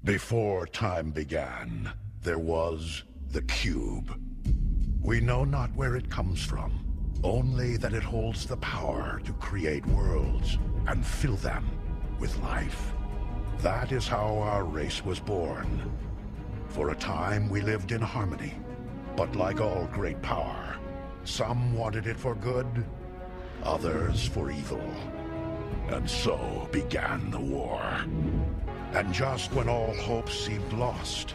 Before time began, there was the cube. We know not where it comes from, only that it holds the power to create worlds and fill them with life. That is how our race was born. For a time we lived in harmony, but like all great power, some wanted it for good, others for evil. And so began the war. And just when all hope seemed lost,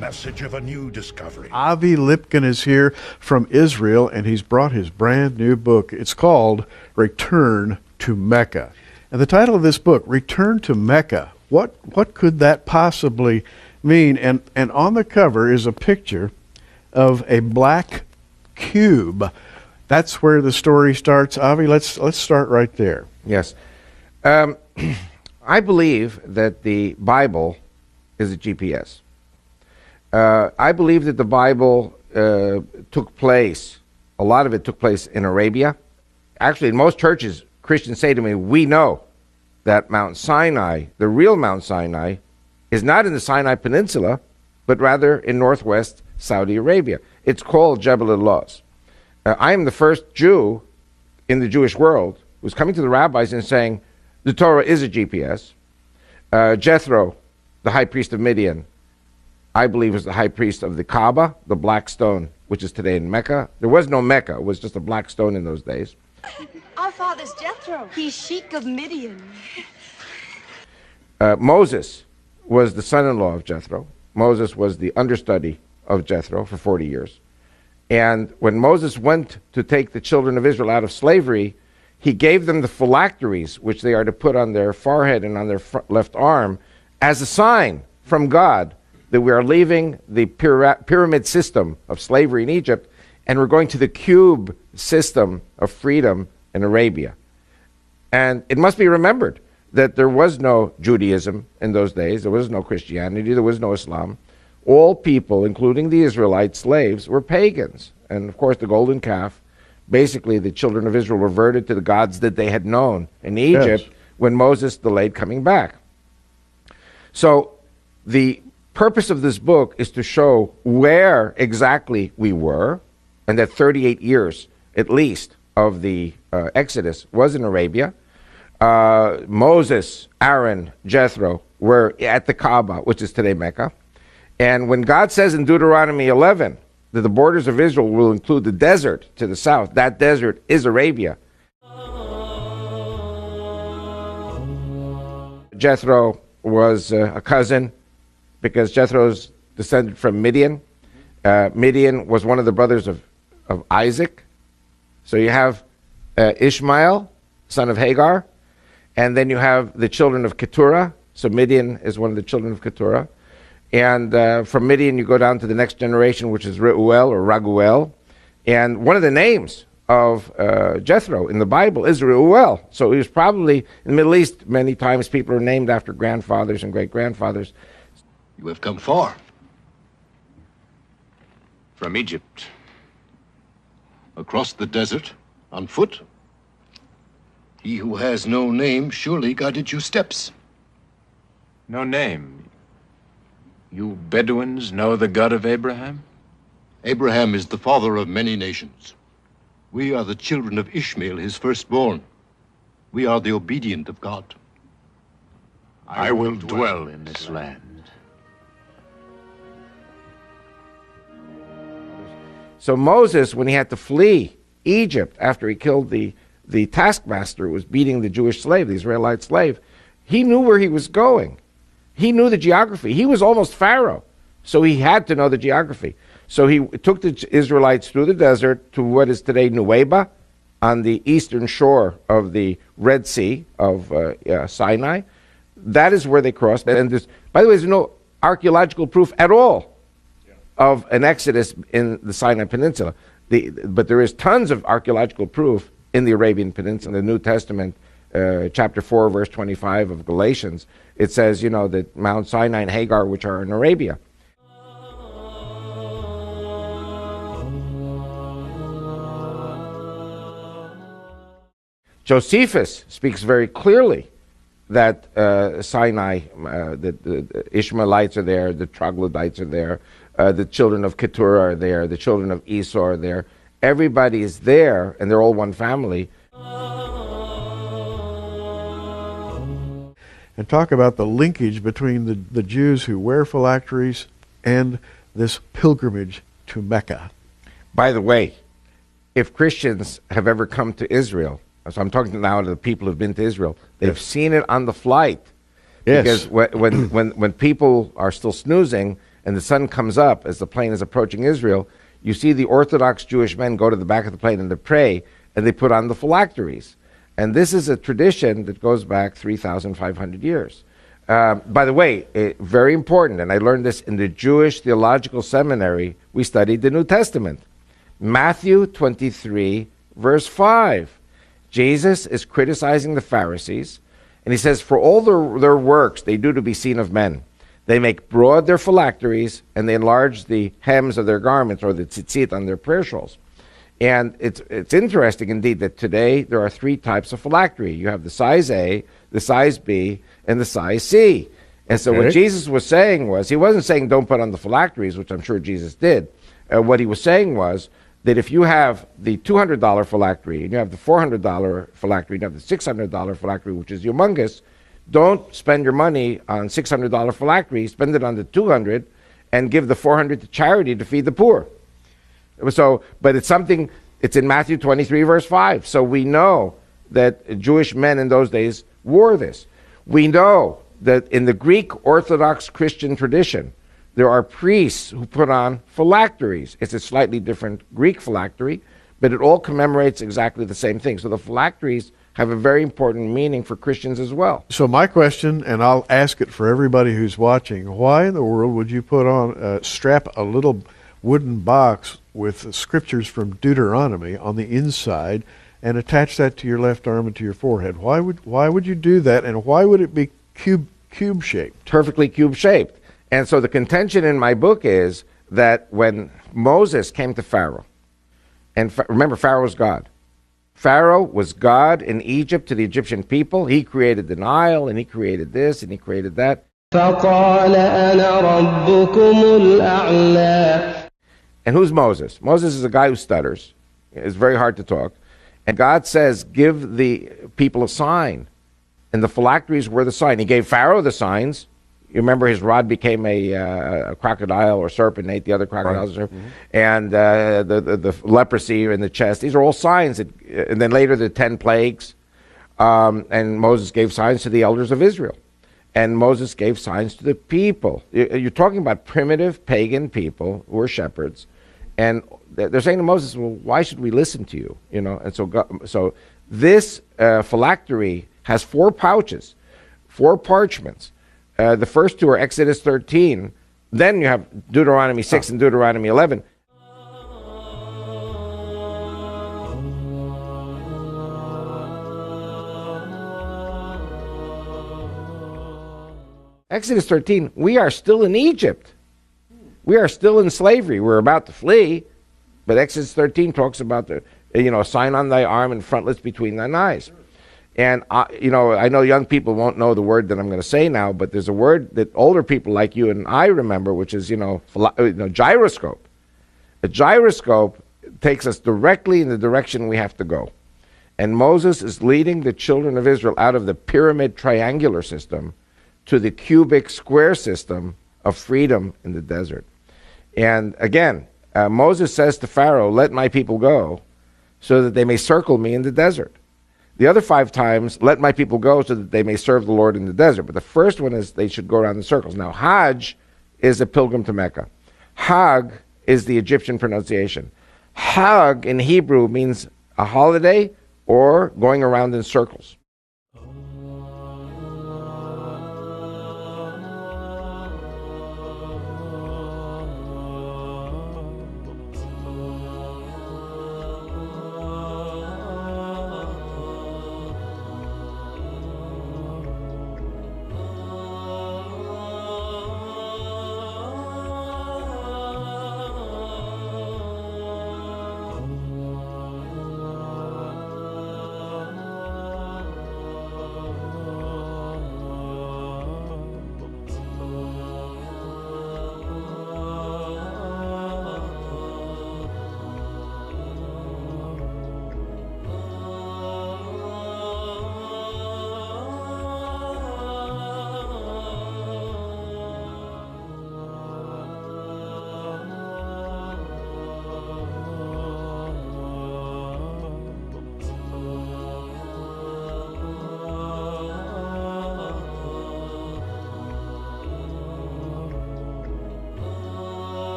message of a new discovery. Avi Lipkin is here from Israel, and he's brought his brand new book. It's called Return to Mecca. And the title of this book, Return to Mecca, what could that possibly mean? And on the cover is a picture of a black cube. That's where the story starts. Avi, let's start right there. Yes. I believe that the Bible is a GPS. I believe that the Bible took place, a lot of it took place in Arabia. Actually, in most churches, Christians say to me, we know that Mount Sinai, the real Mount Sinai, is not in the Sinai Peninsula, but rather in northwest Saudi Arabia. It's called Jebel al-Lawz. I am the first Jew in the Jewish world who's coming to the rabbis and saying, the Torah is a GPS. Jethro, the high priest of Midian, I believe was the high priest of the Kaaba, the black stone, which is today in Mecca. There was no Mecca, it was just a black stone in those days. Our father's Jethro. He's Sheik of Midian. Moses was the son-in-law of Jethro. Moses was the understudy of Jethro for 40 years. And when Moses went to take the children of Israel out of slavery, he gave them the phylacteries, which they are to put on their forehead and on their left arm, as a sign from God that we are leaving the pyramid system of slavery in Egypt, and we're going to the cube system of freedom in Arabia. And it must be remembered that there was no Judaism in those days, there was no Christianity, there was no Islam. All people, including the Israelite slaves, were pagans. And of course the golden calf, basically the children of Israel reverted to the gods that they had known in Egypt when Moses delayed coming back. So the purpose of this book is to show where exactly we were, and that 38 years at least of the Exodus was in Arabia. Moses, Aaron, Jethro were at the Kaaba, which is today Mecca. And when God says in Deuteronomy 11 that the borders of Israel will include the desert to the south, that desert is Arabia. Jethro was a cousin because Jethro's descended from Midian. Midian was one of the brothers of Isaac. So you have Ishmael, son of Hagar, and then you have the children of Keturah. So Midian is one of the children of Keturah. And from Midian, you go down to the next generation, which is Reuel or Raguel. And one of the names of Jethro in the Bible is Reuel. So he was probably, in the Middle East, many times people are named after grandfathers and great-grandfathers. You have come far. From Egypt. Across the desert, on foot. He who has no name surely guided your steps. No name? You Bedouins know the God of Abraham? Abraham is the father of many nations. We are the children of Ishmael, his firstborn. We are the obedient of God. I will dwell in this land. So Moses, when he had to flee Egypt after he killed the taskmaster who was beating the Jewish slave, the Israelite slave, he knew where he was going. He knew the geography. He was almost Pharaoh, so he had to know the geography. So he took the Israelites through the desert to what is today Nuweiba, on the eastern shore of the Red Sea of Sinai. That is where they crossed. And by the way, there's no archaeological proof at all of an exodus in the Sinai Peninsula. But there is tons of archaeological proof in the Arabian Peninsula. In the New Testament, chapter 4, verse 25 of Galatians, it says, that Mount Sinai and Hagar, which are in Arabia. Josephus speaks very clearly that Sinai, the Ishmaelites are there, the troglodytes are there, the children of Keturah are there, the children of Esau are there. Everybody is there, and they're all one family. And talk about the linkage between the Jews who wear phylacteries and this pilgrimage to Mecca. By the way, if Christians have ever come to Israel, so I'm talking now to the people who've been to Israel, they've seen it on the flight. Yes. Because when people are still snoozing and the sun comes up as the plane is approaching Israel, you see the Orthodox Jewish men go to the back of the plane and they pray, and they put on the phylacteries. And this is a tradition that goes back 3,500 years. By the way, very important, and I learned this in the Jewish Theological Seminary, we studied the New Testament. Matthew 23, verse 5. Jesus is criticizing the Pharisees, and he says, for all their works they do to be seen of men. They make broad their phylacteries, and they enlarge the hems of their garments, or the tzitzit on their prayer shawls. And it's interesting indeed that today there are three types of phylactery. You have the size A, the size B, and the size C. And so what Jesus was saying was, he wasn't saying don't put on the phylacteries, which I'm sure Jesus did. What he was saying was that if you have the $200 phylactery, and you have the $400 phylactery, and you have the $600 phylactery, which is humongous, don't spend your money on $600 phylactery, spend it on the $200, and give the $400 to charity to feed the poor. So, but it's something, it's in Matthew 23, verse 5. So we know that Jewish men in those days wore this. We know that in the Greek Orthodox Christian tradition, there are priests who put on phylacteries. It's a slightly different Greek phylactery, but it all commemorates exactly the same thing. So the phylacteries have a very important meaning for Christians as well. So my question, and I'll ask it for everybody who's watching, why in the world would you put on, strap a little wooden box with scriptures from Deuteronomy on the inside and attach that to your left arm and to your forehead? Why would you do that, and why would it be cube shaped? Perfectly cube shaped. And so the contention in my book is that when Moses came to Pharaoh, and remember, Pharaoh was God. Pharaoh was God in Egypt to the Egyptian people. He created the Nile, and he created this, and he created that. فقال أنا ربكم الأعلى. And who's Moses? Moses is a guy who stutters. It's very hard to talk. And God says, give the people a sign. And the phylacteries were the sign. He gave Pharaoh the signs. You remember his rod became a crocodile or serpent, ate the other crocodiles. Right. And the leprosy in the chest. These are all signs. And then later the 10 plagues. And Moses gave signs to the elders of Israel. And Moses gave signs to the people. You're talking about primitive pagan people who were shepherds. And they're saying to Moses, well, why should we listen to you? You know, and so this phylactery has 4 pouches, 4 parchments. The first 2 are Exodus 13. Then you have Deuteronomy 6 and Deuteronomy 11. Exodus 13, we are still in Egypt. We are still in slavery. We're about to flee. But Exodus 13 talks about the, sign on thy arm and frontlets between thine eyes. And, I know young people won't know the word that I'm going to say now, but there's a word that older people like you and I remember, which is, gyroscope. A gyroscope takes us directly in the direction we have to go. And Moses is leading the children of Israel out of the pyramid triangular system to the cubic square system of freedom in the desert. And again, Moses says to Pharaoh, let my people go so that they may circle me in the desert. The other 5 times, let my people go so that they may serve the Lord in the desert. But the first one is they should go around in circles. Now, Hajj is a pilgrim to Mecca. Hag is the Egyptian pronunciation. Hag in Hebrew means a holiday or going around in circles.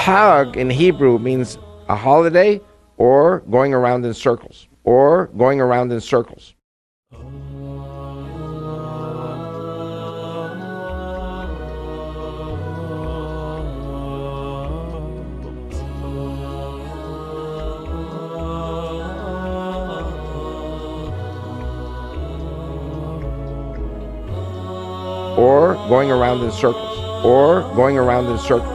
Hag in Hebrew means a holiday or going around in circles, or going around in circles. Or going around in circles, or going around in circles.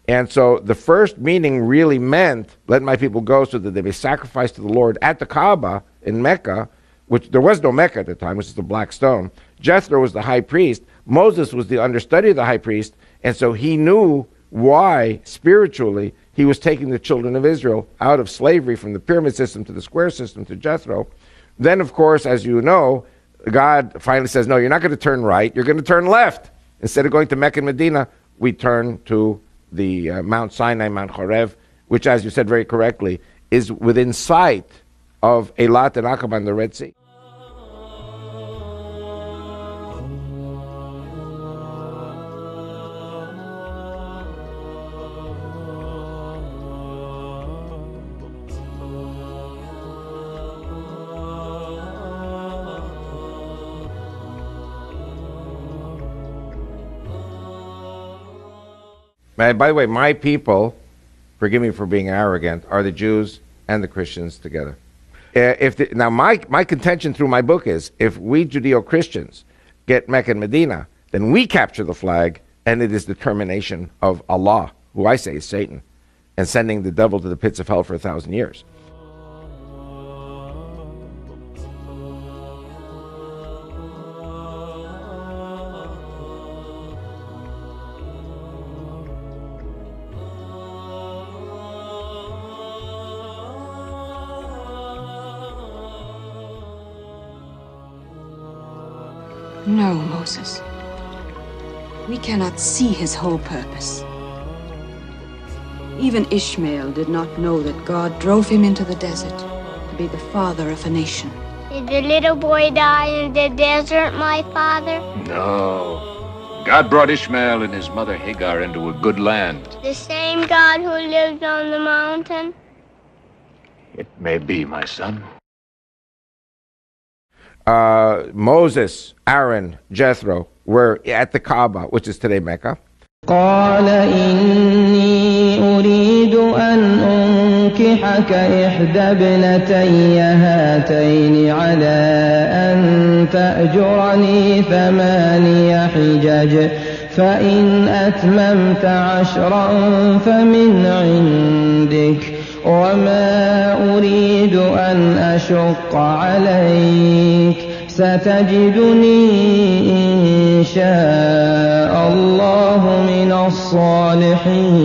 And so the first meaning really meant, let my people go so that they may sacrifice to the Lord at the Kaaba in Mecca, which there was no Mecca at the time, which is the black stone. Jethro was the high priest. Moses was the understudy of the high priest. And so he knew why, spiritually, he was taking the children of Israel out of slavery from the pyramid system to the square system to Jethro. Then, of course, as you know, God finally says, no, you're not going to turn right, you're going to turn left. Instead of going to Mecca and Medina, we turn to the Mount Sinai, Mount Horeb, which, as you said very correctly, is within sight of Eilat and Aqaba and the Red Sea. And by the way, my people, forgive me for being arrogant, are the Jews and the Christians together. Now, my contention through my book is, if we Judeo-Christians get Mecca and Medina, then we capture the flag, and it is the termination of Allah, who I say is Satan, and sending the devil to the pits of hell for 1,000 years. No, Moses. We cannot see his whole purpose. Even Ishmael did not know that God drove him into the desert to be the father of a nation. Did the little boy die in the desert, my father? No. God brought Ishmael and his mother Hagar into a good land. The same God who lived on the mountain? It may be, my son. Moses, Aaron, Jethro were at the Kaaba, which is today Mecca. قال إني أريد أن أنكحك إحدى ابنتي هاتين على أن تأجرني 8 حجج فإن أتممت 10 فمن عندك وما أريد أن أشق عليك ستجدني إن شاء الله من الصالحين